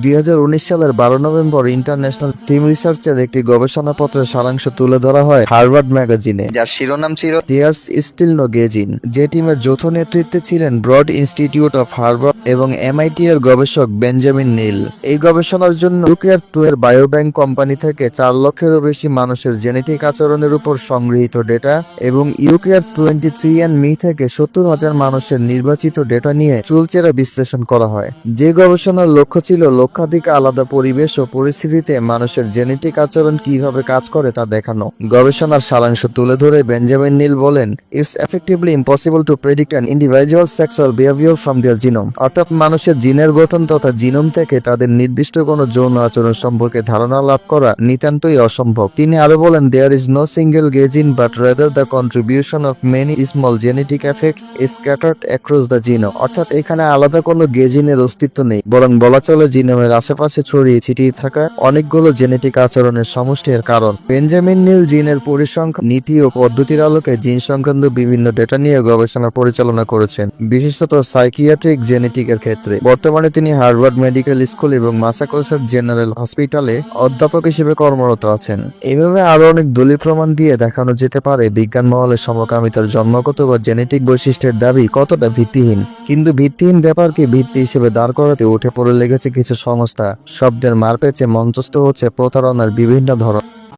2019 সালের 12 November international team রিসার্চের একটি গবেষণাপত্রের সারাংশ তুলে ধরা হয় হার্ভার্ড ম্যাগাজিনে, যার শিরোনাম ছিল দেয়ারস স্টিল নো গেজিন। যে টিমের যৌথ নেতৃত্বে ছিলেন ব্রড ইনস্টিটিউট অফ হার্ভার্ড এবং MIT এর গবেষক বেঞ্জামিন নিল। এই গবেষণার জন্য UKR2 এর বায়োব্যাংক কোম্পানি থেকে 4 লক্ষেরও বেশি মানুষের জেনেটিক আচরণের উপর সংগৃহীত ডেটা এবং UKR23andMe থেকে 70,000 মানুষের নির্বাচিত ডেটা নিয়ে চুলচেরা বিশ্লেষণ করা হয়। যে গবেষণার লক্ষ্য ছিল লক্ষাধিক আলাদা পরিবেশ ও পরিস্থিতিতে মানুষের জেনেটিক আচরণ কিভাবে কাজ করে তা দেখানো। গবেষণার সারাংশ তুলে ধরে বেঞ্জামিন নিল বলেন, it's effectively impossible to predict an individual sexual behaviour from their genome. অর্থাৎ মানুষের জিনের গঠন তথা জিনোম থেকে তাদের নির্দিষ্ট কোনো যৌন আচরণ সম্পর্কে ধারণা লাভ করা নিতান্তই অসম্ভব। তিনি আরো বলেন, there is no single gene but rather the contribution of many small genetic effects is scattered across the genome. অর্থাৎ এখানে আলাদা কোনো গেজিনের অস্তিত্ব নেই, বরং বলা চলে জিনোমের আশেপাশে ছড়িয়ে ছিটিয়ে থাকা অনেকগুলো জেনেটিক আচরণের সমষ্টির কারণ। বেঞ্জামিন নিল জিনের পরিসংখ্যান, নীতি ও পদ্ধতির আলোকে জিন সংক্রান্ত বিভিন্ন ডেটা নিয়ে গবেষণা পরিচালনা করেছেন, বিশেষত সাইকিয়াট্রিক জেনেটিকের ক্ষেত্রে। বর্তমানে তিনি হার্ভার্ড মেডিকেল স্কুল এবং ম্যাসাচুসেটস জেনারেল হসপিটালে অধ্যাপক হিসেবে কর্মরত আছেন। এভাবে আরো অনেক দলিল প্রমাণ দিয়ে দেখানো যেতে পারে বিজ্ঞান মহলে সমকামিতার জন্মগত বা জেনেটিক বৈশিষ্ট্যের দাবি কতটা ভিত্তিহীন। কিন্তু ভিত্তিহীন ব্যাপারকে ভিত্তি হিসেবে দাঁড় করাতে উঠে পড়ে লেগেছে কিছু সংস্থা। শব্দের মারপেচে মঞ্চস্থ হচ্ছে প্রতারণার বিভিন্ন ধরন।